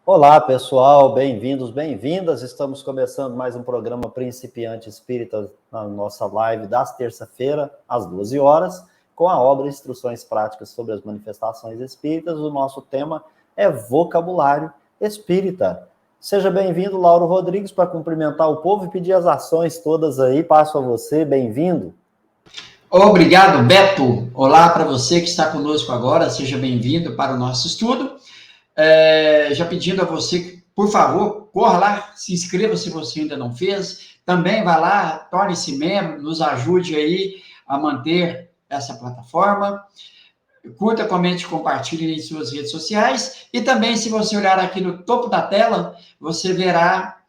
Olá, pessoal, bem-vindos, bem-vindas. Estamos começando mais um programa Principiante Espírita na nossa live das terça-feira, às 12 horas, com a obra Instruções Práticas sobre as Manifestações Espíritas. O nosso tema é vocabulário espírita. Seja bem-vindo, Lauro Rodrigues, para cumprimentar o povo e pedir as ações todas aí. Passo a você, bem-vindo. Obrigado, Beto. Olá para você que está conosco agora, seja bem-vindo para o nosso estudo. Já pedindo a você que, por favor, corra lá, se inscreva se você ainda não fez. Também vá lá, torne-se membro, nos ajude aí a manter essa plataforma. Curta, comente, compartilhe em suas redes sociais. E também, se você olhar aqui no topo da tela, você verá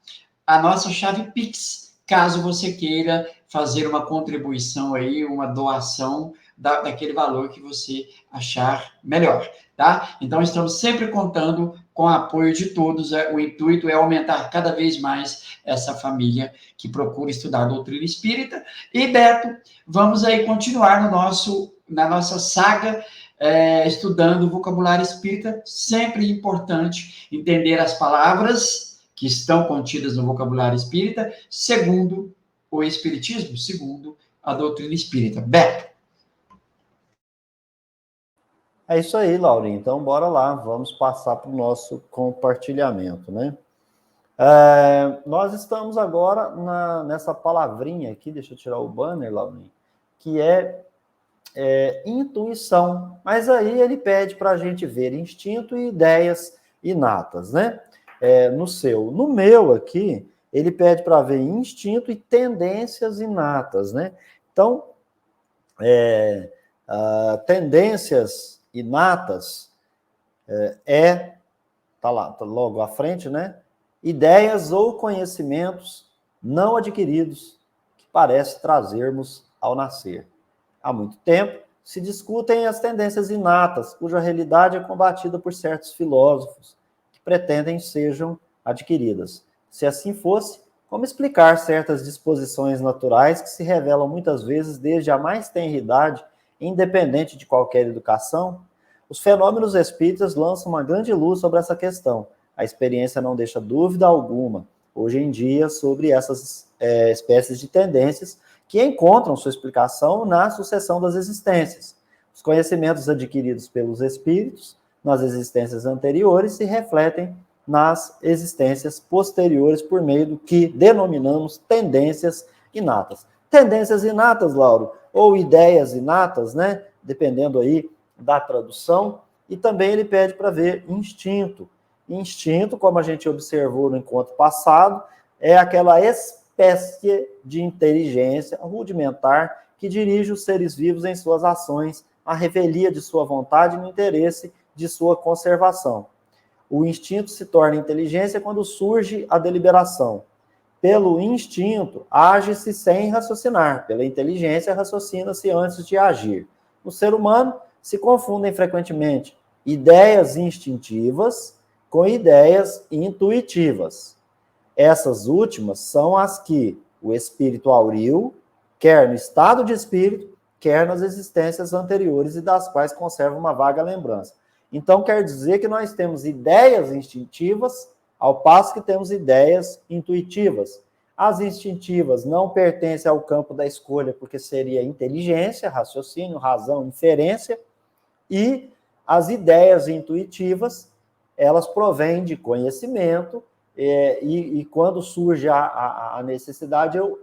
a nossa chave Pix, caso você queira fazer uma contribuição aí, uma doação daquele valor que você achar melhor, tá? Então, estamos sempre contando com o apoio de todos. O intuito é aumentar cada vez mais essa família que procura estudar a doutrina espírita. E, Beto, vamos aí continuar na nossa saga, estudando o vocabulário espírita. Sempre importante entender as palavras que estão contidas no vocabulário espírita, segundo o Espiritismo, segundo a doutrina espírita. Beto. É isso aí, Laurinho. Então, bora lá, vamos passar para o nosso compartilhamento, né? Nós estamos agora nessa palavrinha aqui, deixa eu tirar o banner, Laurinho, que é intuição. Mas aí ele pede para a gente ver instinto e ideias inatas, né? No meu aqui, ele pede para ver instinto e tendências inatas, né? Então, tendências inatas tá lá, tá logo à frente, né? Ideias ou conhecimentos não adquiridos que parece trazermos ao nascer. Há muito tempo se discutem as tendências inatas, cuja realidade é combatida por certos filósofos que pretendem sejam adquiridas. Se assim fosse, como explicar certas disposições naturais que se revelam muitas vezes desde a mais tenra idade, independente de qualquer educação? Os fenômenos espíritas lançam uma grande luz sobre essa questão. A experiência não deixa dúvida alguma, hoje em dia, sobre essas espécies de tendências que encontram sua explicação na sucessão das existências. Os conhecimentos adquiridos pelos espíritos nas existências anteriores se refletem nas existências posteriores por meio do que denominamos tendências inatas. Tendências inatas, Lauro, ou ideias inatas, né? Dependendo aí da tradução. E também ele pede para ver instinto. Instinto, como a gente observou no encontro passado, é aquela espécie de inteligência rudimentar que dirige os seres vivos em suas ações, à revelia de sua vontade no interesse de sua conservação. O instinto se torna inteligência quando surge a deliberação. Pelo instinto, age-se sem raciocinar. Pela inteligência, raciocina-se antes de agir. No ser humano, se confundem frequentemente ideias instintivas com ideias intuitivas. Essas últimas são as que o espírito auriu, quer no estado de espírito, quer nas existências anteriores e das quais conserva uma vaga lembrança. Então, quer dizer que nós temos ideias instintivas, ao passo que temos ideias intuitivas. As instintivas não pertencem ao campo da escolha, porque seria inteligência, raciocínio, razão, inferência, e as ideias intuitivas, elas provêm de conhecimento, e quando surge a necessidade, eu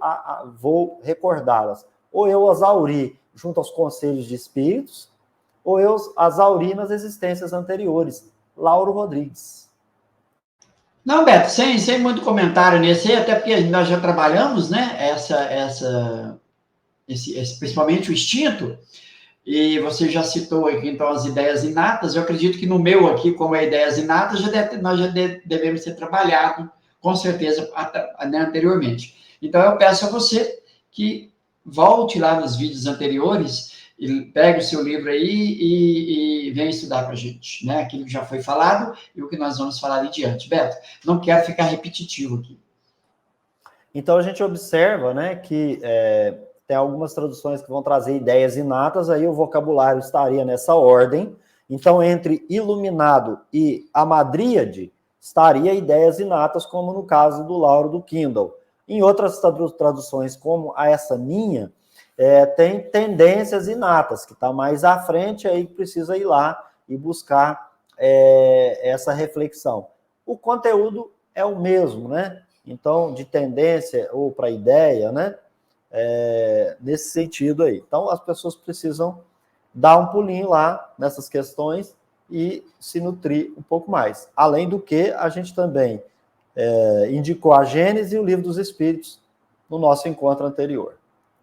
vou recordá-las. Ou eu as auri junto aos conselhos de espíritos, ou eu as auri nas existências anteriores. Lauro Rodrigues. Não, Beto, sem muito comentário nesse aí, até porque nós já trabalhamos, né, principalmente o instinto, e você já citou aqui, então, as ideias inatas. Eu acredito que no meu aqui, como é ideias inatas, nós já devemos ter trabalhado, com certeza, anteriormente. Então, eu peço a você que volte lá nos vídeos anteriores e pegue o seu livro aí e venha estudar com a gente, né? Aquilo que já foi falado e o que nós vamos falar em diante. Beto, não quero ficar repetitivo aqui. Então, a gente observa, né, que tem algumas traduções que vão trazer ideias inatas, aí o vocabulário estaria nessa ordem. Então, entre iluminado e amadríade, estaria ideias inatas, como no caso do Lauro do Kindle. Em outras traduções, como essa minha, tem tendências inatas, que está mais à frente, aí precisa ir lá e buscar essa reflexão. O conteúdo é o mesmo, né? Então, de tendência ou para ideia, né? Nesse sentido aí. Então, as pessoas precisam dar um pulinho lá nessas questões e se nutrir um pouco mais. Além do que, a gente também indicou a Gênesis e o Livro dos Espíritos no nosso encontro anterior.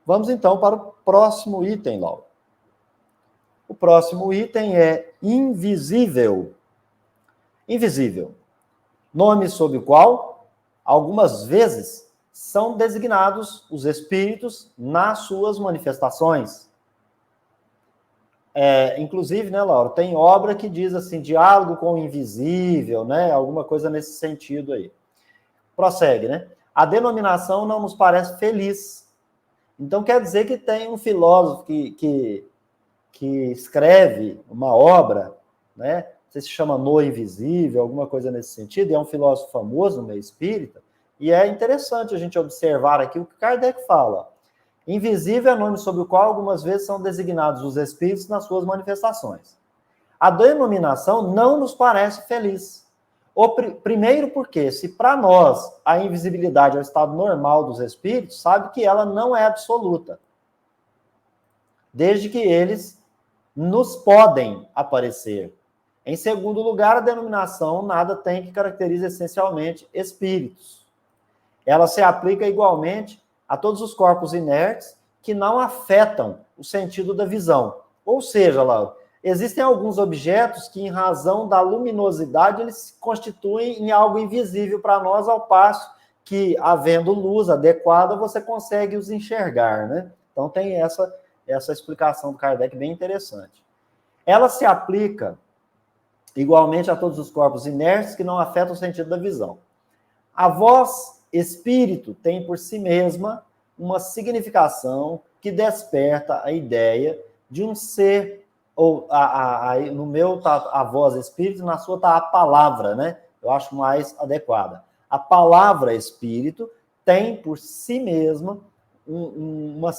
Vamos, então, para o próximo item, Laura. O próximo item é invisível. Invisível. Nome sob o qual, algumas vezes, são designados os espíritos nas suas manifestações. Inclusive, né, Laura, tem obra que diz assim, diálogo com o invisível, né, alguma coisa nesse sentido aí. Prossegue, né? A denominação não nos parece feliz. Então, quer dizer que tem um filósofo que escreve uma obra, né, não sei se chama No Invisível, alguma coisa nesse sentido, e é um filósofo famoso no meio espírita, e é interessante a gente observar aqui o que Kardec fala. Invisível é nome sob o qual algumas vezes são designados os espíritos nas suas manifestações. A denominação não nos parece feliz. Primeiro porque, se para nós a invisibilidade é o estado normal dos espíritos, sabe que ela não é absoluta. Desde que eles nos podem aparecer. Em segundo lugar, a denominação nada tem que caracteriza essencialmente espíritos. Ela se aplica igualmente a todos os corpos inertes que não afetam o sentido da visão. Ou seja, Laura, existem alguns objetos que, em razão da luminosidade, eles se constituem em algo invisível para nós, ao passo que, havendo luz adequada, você consegue os enxergar, né? Então, tem essa explicação do Kardec bem interessante. Ela se aplica igualmente a todos os corpos inertes que não afetam o sentido da visão. A voz espírito tem por si mesma uma significação que desperta a ideia de um ser, ou no meu tá a voz espírito, na sua está a palavra, né? Eu acho mais adequada. A palavra espírito tem por si mesma uma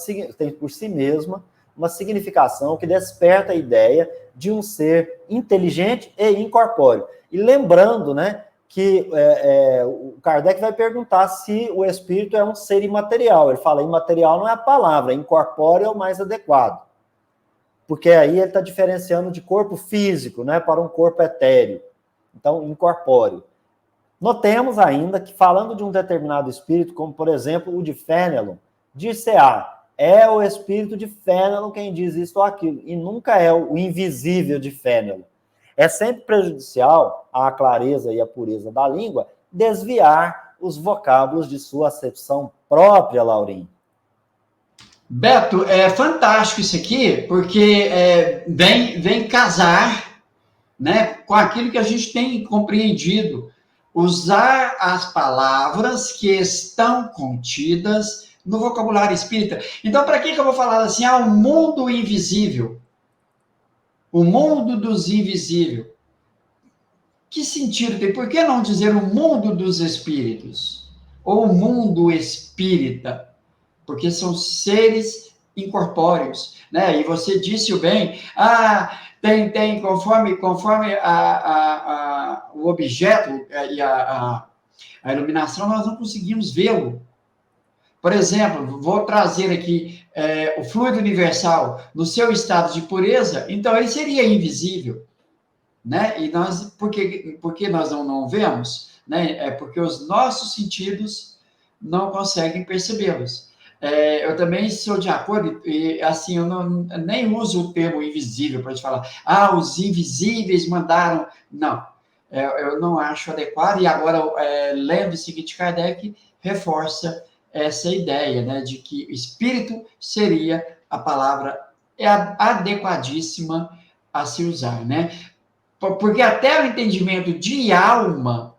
significação que desperta a ideia de um ser inteligente e incorpóreo. E lembrando, né, que o Kardec vai perguntar se o espírito é um ser imaterial. Ele fala, imaterial não é a palavra, incorpóreo é o mais adequado. Porque aí ele está diferenciando de corpo físico, né, para um corpo etéreo. Então, incorpóreo. Notemos ainda que, falando de um determinado espírito, como, por exemplo, o de Fénelon, dir-se-á, é o espírito de Fénelon quem diz isso ou aquilo, e nunca é o invisível de Fénelon. É sempre prejudicial à clareza e à pureza da língua desviar os vocábulos de sua acepção própria, Laurinho. Beto, é fantástico isso aqui, porque vem casar, né, com aquilo que a gente tem compreendido. Usar as palavras que estão contidas no vocabulário espírita. Então, para que eu vou falar assim? O mundo invisível. O mundo dos invisíveis. Que sentido tem? Por que não dizer o mundo dos espíritos? Ou o mundo espírita? Porque são seres incorpóreos, né? E você disse o bem, tem conforme o objeto e a iluminação, nós não conseguimos vê-lo. Por exemplo, vou trazer aqui o fluido universal no seu estado de pureza, então ele seria invisível, né? E nós, por que nós não vemos? Né? É porque os nossos sentidos não conseguem percebê-los. Eu também sou de acordo, e assim, eu nem uso o termo invisível para te falar, os invisíveis mandaram. Não, eu não acho adequado, e agora, lendo o seguinte, Kardec reforça essa ideia, né, de que espírito seria a palavra adequadíssima a se usar, né? Porque até o entendimento de alma,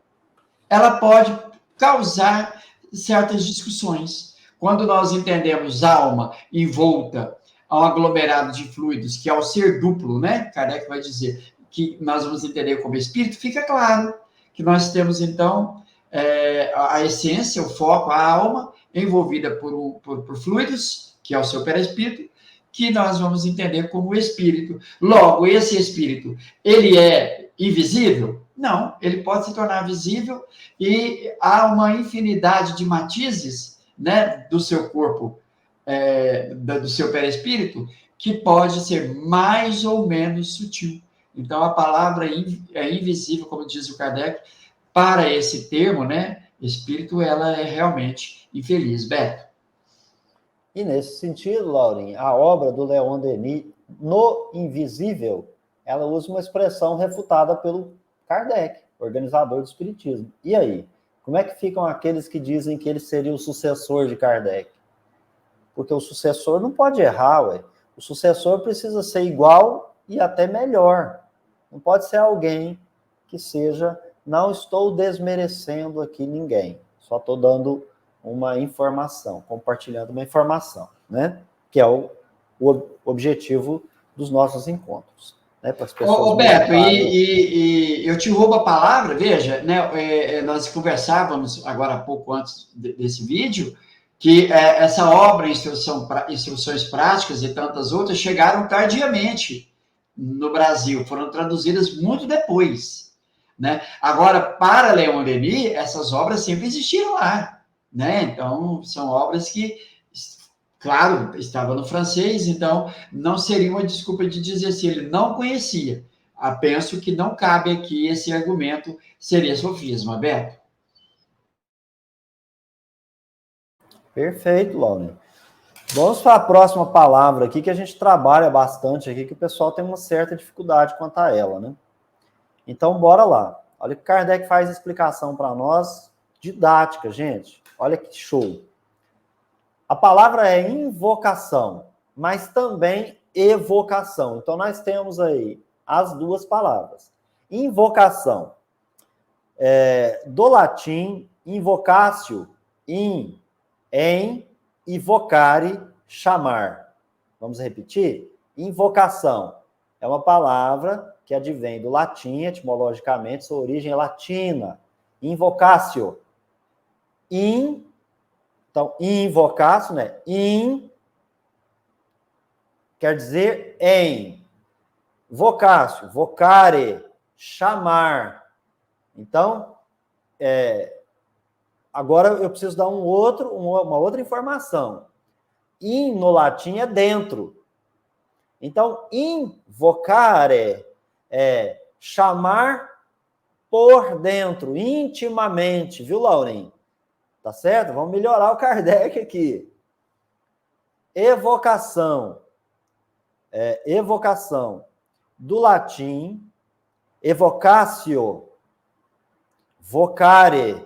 ela pode causar certas discussões. Quando nós entendemos alma envolta a um aglomerado de fluidos, que é o ser duplo, né? Kardec vai dizer que nós vamos entender como espírito, fica claro que nós temos, então, a essência, o foco, a alma, envolvida por fluidos, que é o seu perispírito, que nós vamos entender como espírito. Logo, esse espírito, ele é invisível? Não, ele pode se tornar visível e há uma infinidade de matizes, né, do seu corpo, do seu perispírito, que pode ser mais ou menos sutil. Então, a palavra é invisível, como diz o Kardec, para esse termo, né, espírito, ela é realmente infeliz. Beto? E nesse sentido, Laurinha, a obra do Leon Denis, No Invisível, ela usa uma expressão refutada pelo Kardec, organizador do Espiritismo. E aí? Como é que ficam aqueles que dizem que ele seria o sucessor de Kardec? Porque o sucessor não pode errar, ué. O sucessor precisa ser igual e até melhor. Não pode ser alguém que seja... Não estou desmerecendo aqui ninguém. Só estou dando uma informação, compartilhando uma informação, né? Que é o objetivo dos nossos encontros. Né? Para as pessoas Beto, e eu te roubo a palavra, veja, né, nós conversávamos agora há pouco antes desse vídeo, que essa obra, Instruções Práticas e tantas outras, chegaram tardiamente no Brasil, foram traduzidas muito depois. Né? Agora, para Leon Denis, essas obras sempre existiram lá. Né? Então, são obras que, claro, estavam no francês, então não seria uma desculpa de dizer se ele não conhecia. Penso que não cabe aqui esse argumento, seria sofisma, Beto. Perfeito, Lauren. Vamos para a próxima palavra aqui, que a gente trabalha bastante aqui, que o pessoal tem uma certa dificuldade quanto a ela, né? Então, bora lá. Olha que Kardec faz explicação para nós, didática, gente. Olha que show. A palavra é invocação, mas também evocação. Então, nós temos aí as duas palavras. Invocação. Do latim, invocatio, em, e vocare, chamar. Vamos repetir? Invocação é uma palavra que advém do latim, etimologicamente, sua origem é latina. Invocatio. Então, invocatio, né? Quer dizer em. Vocatio, vocare, chamar. Então, agora eu preciso dar uma outra informação. In no latim é dentro. Então, invocare é chamar por dentro, intimamente, viu, Lauren? Tá certo? Vamos melhorar o Kardec aqui. Evocação. Evocação. Do latim, evocatio, vocare,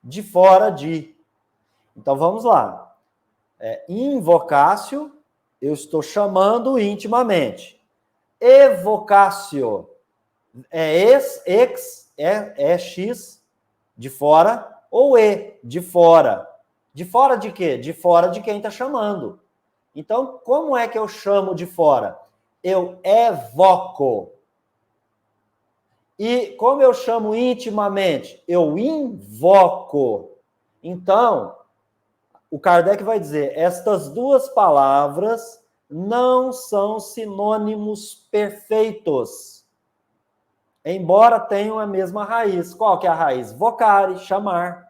de fora de. Então, vamos lá. Invocatio, eu estou chamando intimamente. Evocatio, X, de fora, ou E, de fora. De fora de quê? De fora de quem está chamando. Então, como é que eu chamo de fora? Eu evoco. E como eu chamo intimamente? Eu invoco. Então, o Kardec vai dizer, estas duas palavras não são sinônimos perfeitos, embora tenham a mesma raiz. Qual que é a raiz? Vocare, chamar.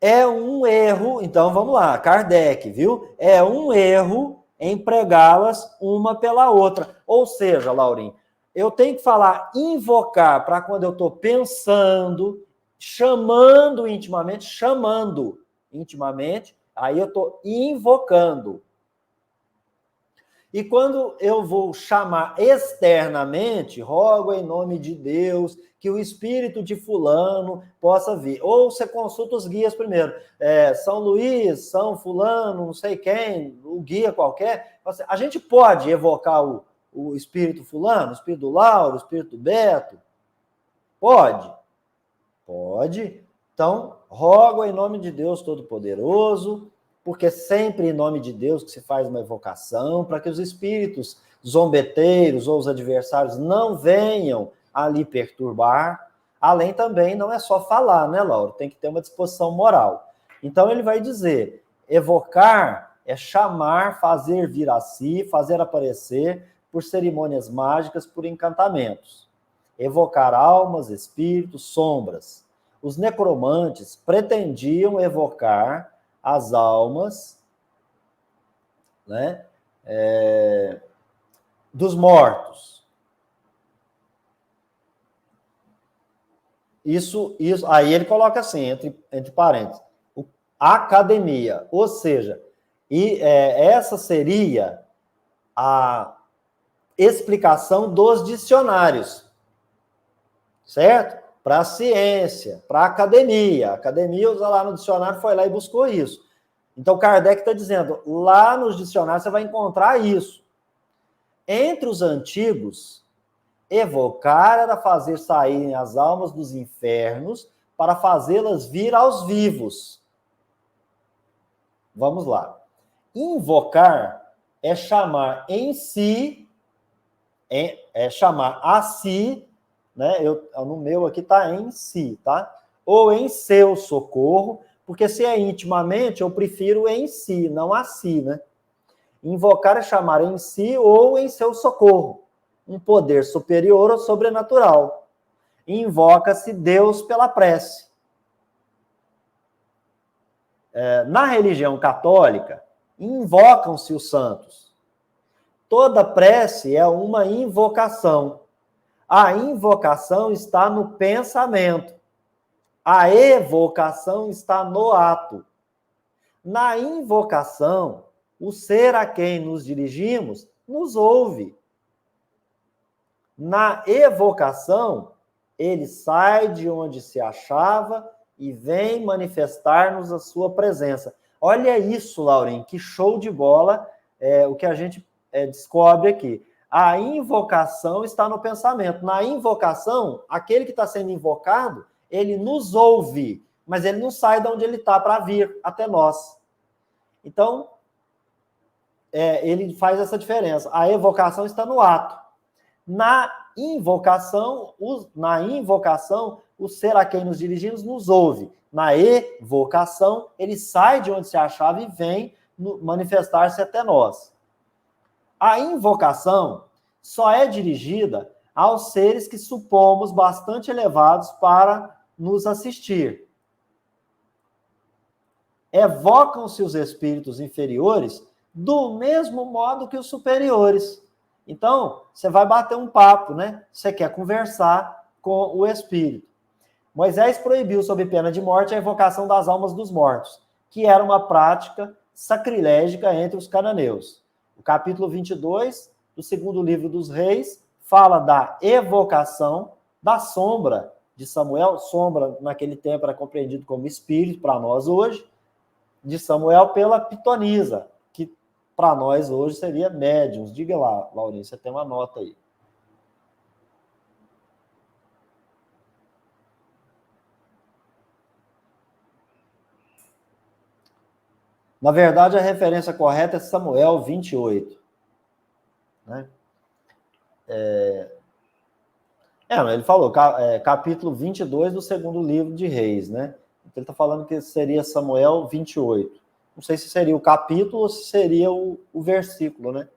É um erro, então vamos lá, Kardec, viu? É um erro empregá-las uma pela outra. Ou seja, Laurinho, eu tenho que falar invocar para quando eu estou pensando, chamando intimamente, aí eu estou invocando. E quando eu vou chamar externamente, rogo em nome de Deus que o espírito de fulano possa vir. Ou você consulta os guias primeiro. São Luís, São fulano, não sei quem, o guia qualquer. A gente pode evocar o espírito fulano, o espírito do Lauro, o espírito do Beto? Pode. Pode. Então, rogo em nome de Deus Todo-Poderoso porque sempre em nome de Deus que se faz uma evocação, para que os espíritos zombeteiros ou os adversários não venham ali perturbar. Além também, não é só falar, né, Laura? Tem que ter uma disposição moral. Então ele vai dizer, evocar é chamar, fazer vir a si, fazer aparecer por cerimônias mágicas, por encantamentos. Evocar almas, espíritos, sombras. Os necromantes pretendiam evocar as almas, né, dos mortos. Isso, aí ele coloca assim, entre parênteses, academia, ou seja, essa seria a explicação dos dicionários, certo? Para a ciência, para a academia. A academia, lá no dicionário, foi lá e buscou isso. Então, Kardec está dizendo, lá nos dicionários você vai encontrar isso. Entre os antigos, evocar era fazer saírem as almas dos infernos para fazê-las vir aos vivos. Vamos lá. Invocar é chamar em si, é chamar a si, né? No meu aqui está em si, tá? Ou em seu socorro, porque se é intimamente, eu prefiro em si, não a si, né? Invocar é chamar em si ou em seu socorro, um poder superior ou sobrenatural. Invoca-se Deus pela prece. Na religião católica, invocam-se os santos. Toda prece é uma invocação. A invocação está no pensamento. A evocação está no ato. Na invocação, o ser a quem nos dirigimos nos ouve. Na evocação, ele sai de onde se achava e vem manifestar-nos a sua presença. Olha isso, Laurinho, que show de bola o que a gente descobre aqui. A invocação está no pensamento. Na invocação, aquele que está sendo invocado, ele nos ouve, mas ele não sai de onde ele está para vir até nós. Então, ele faz essa diferença. A evocação está no ato. Na invocação, o ser a quem nos dirigimos nos ouve. Na evocação, ele sai de onde se achava e vem manifestar-se até nós. A invocação só é dirigida aos seres que supomos bastante elevados para nos assistir. Evocam-se os espíritos inferiores do mesmo modo que os superiores. Então, você vai bater um papo, né? Você quer conversar com o espírito. Moisés proibiu, sob pena de morte, a evocação das almas dos mortos, que era uma prática sacrilégica entre os cananeus. O capítulo 22 do segundo livro dos Reis fala da evocação da sombra de Samuel. Sombra, naquele tempo, era compreendido como espírito, para nós hoje, de Samuel pela pitonisa, que para nós hoje seria médiuns. Diga lá, Laurinho, você tem uma nota aí. Na verdade, a referência correta é Samuel 28. Né? Ele falou, capítulo 22 do segundo livro de Reis, né? Então, ele está falando que seria Samuel 28. Não sei se seria o capítulo ou se seria o versículo, né?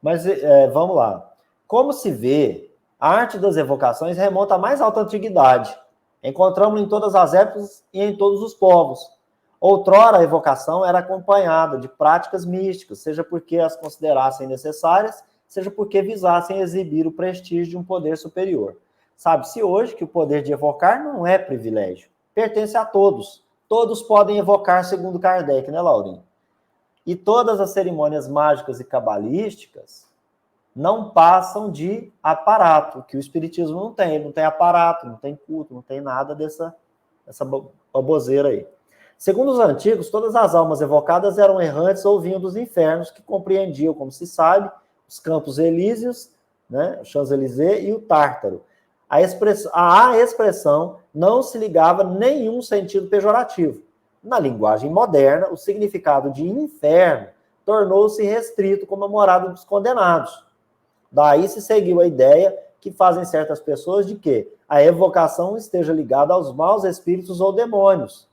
Mas vamos lá. Como se vê, a arte das evocações remonta à mais alta antiguidade. Encontramos em todas as épocas e em todos os povos. Outrora, a evocação era acompanhada de práticas místicas, seja porque as considerassem necessárias, seja porque visassem exibir o prestígio de um poder superior. Sabe-se hoje que o poder de evocar não é privilégio, pertence a todos. Todos podem evocar, segundo Kardec, né, Laurinho? E todas as cerimônias mágicas e cabalísticas não passam de aparato, que o espiritismo não tem. Ele não tem aparato, não tem culto, não tem nada dessa baboseira aí. Segundo os antigos, todas as almas evocadas eram errantes ou vinham dos infernos, que compreendiam, como se sabe, os campos elíseos, né, o Champs-Élysées e o Tártaro. A expressão não se ligava a nenhum sentido pejorativo, Na linguagem moderna, o significado de inferno tornou-se restrito como a morada dos condenados. Daí se seguiu a ideia que fazem certas pessoas de que a evocação esteja ligada aos maus espíritos ou demônios.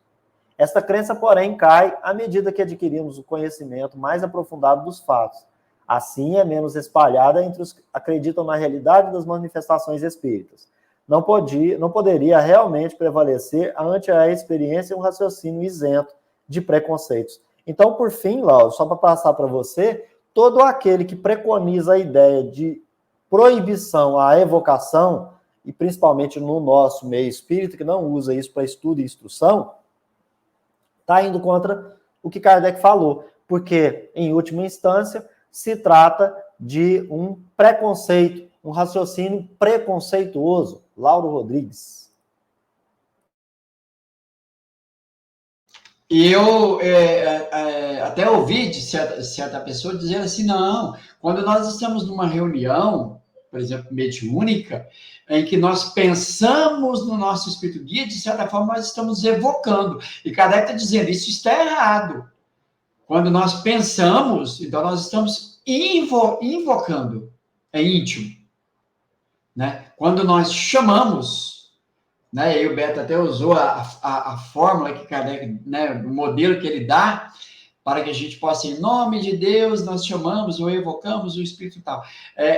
Esta crença, porém, cai à medida que adquirimos o conhecimento mais aprofundado dos fatos. Assim, é menos espalhada entre os que acreditam na realidade das manifestações espíritas. Não poderia realmente prevalecer ante a experiência um raciocínio isento de preconceitos. Então, por fim, Lauro, só para passar para você, todo aquele que preconiza a ideia de proibição à evocação, e principalmente no nosso meio espírita, que não usa isso para estudo e instrução, está indo contra o que Kardec falou, porque, em última instância, se trata de um preconceito, um raciocínio preconceituoso. Lauro Rodrigues. E eu até ouvi de certa pessoa dizendo assim, não, quando nós estamos numa reunião, por exemplo, mediúnica, em que nós pensamos no nosso espírito guia, de certa forma nós estamos evocando. E Kardec está dizendo, isso está errado. Quando nós pensamos, então nós estamos invocando, é íntimo. Né? Quando nós chamamos, né, e o Beto até usou a fórmula que Kardec, né, o modelo que ele dá, para que a gente possa, em nome de Deus, nós chamamos ou evocamos o Espírito e tal.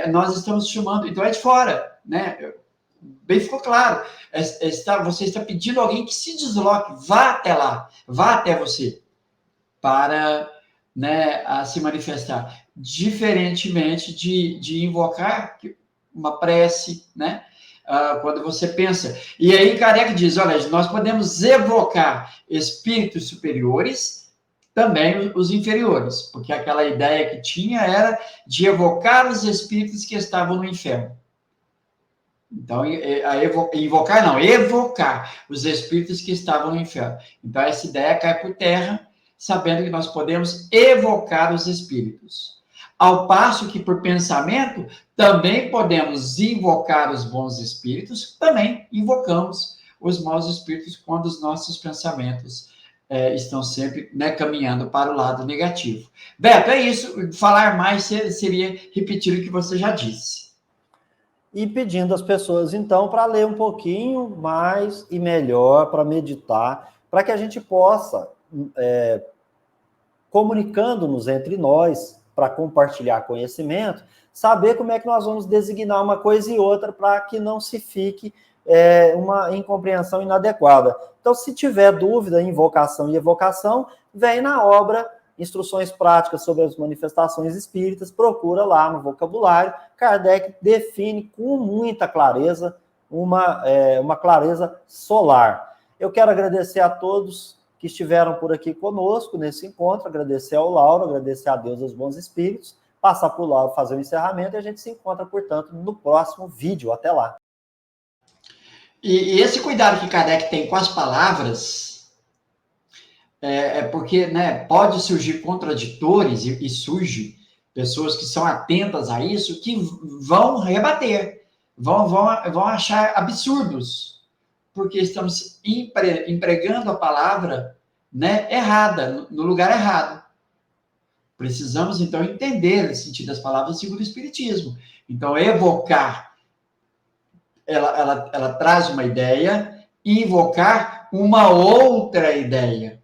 Nós estamos chamando, então é de fora, né? Bem ficou claro. Você está pedindo a alguém que se desloque, vá até lá, vá até você, para, né, a se manifestar. Diferentemente de invocar uma prece, né? Quando você pensa. E aí Kardec diz, olha, nós podemos evocar espíritos superiores, também os inferiores, porque aquela ideia que tinha era de evocar os espíritos que estavam no inferno. Então, evocar os espíritos que estavam no inferno. Então, essa ideia cai por terra, sabendo que nós podemos evocar os espíritos. Ao passo que, por pensamento, também podemos invocar os bons espíritos, também invocamos os maus espíritos quando os nossos pensamentos estão sempre, né, caminhando para o lado negativo. Beto, é isso. Falar mais seria repetir o que você já disse. E pedindo às pessoas, então, para ler um pouquinho mais e melhor, para meditar, para que a gente possa, comunicando-nos entre nós, para compartilhar conhecimento, saber como é que nós vamos designar uma coisa e outra para que não se fique uma incompreensão inadequada. Então, se tiver dúvida em invocação e evocação, vem na obra Instruções Práticas sobre as Manifestações Espíritas, procura lá no vocabulário. Kardec define com muita clareza, uma clareza solar. Eu quero agradecer a todos que estiveram por aqui conosco nesse encontro, agradecer ao Lauro, agradecer a Deus, aos bons espíritos, passar para o Lauro fazer o encerramento e a gente se encontra, portanto, no próximo vídeo. Até lá. E esse cuidado que Kardec tem com as palavras, porque, né, pode surgir contraditores e surge pessoas que são atentas a isso, que vão rebater, vão achar absurdos, porque estamos empregando a palavra, né, errada, no lugar errado. Precisamos, então, entender o sentido das palavras segundo o Espiritismo. Então, evocar, ela traz uma ideia, e invocar uma outra ideia.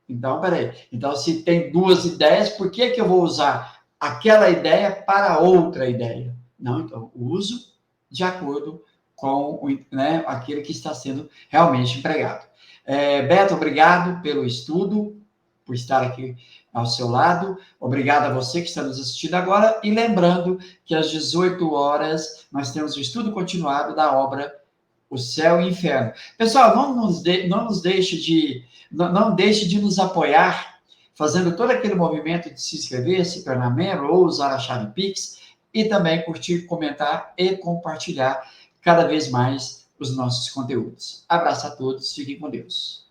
Então, peraí. Então, se tem duas ideias, por que eu vou usar aquela ideia para outra ideia? Não, então, uso de acordo com, né, aquilo que está sendo realmente empregado. Beto, obrigado pelo estudo, por estar aqui ao seu lado. Obrigado a você que está nos assistindo agora. E lembrando que às 18 horas nós temos o estudo continuado da obra O Céu e o Inferno. Pessoal, não deixe de nos apoiar, fazendo todo aquele movimento de se inscrever, se tornar membro ou usar a chave Pix, e também curtir, comentar e compartilhar cada vez mais os nossos conteúdos. Abraço a todos, fiquem com Deus.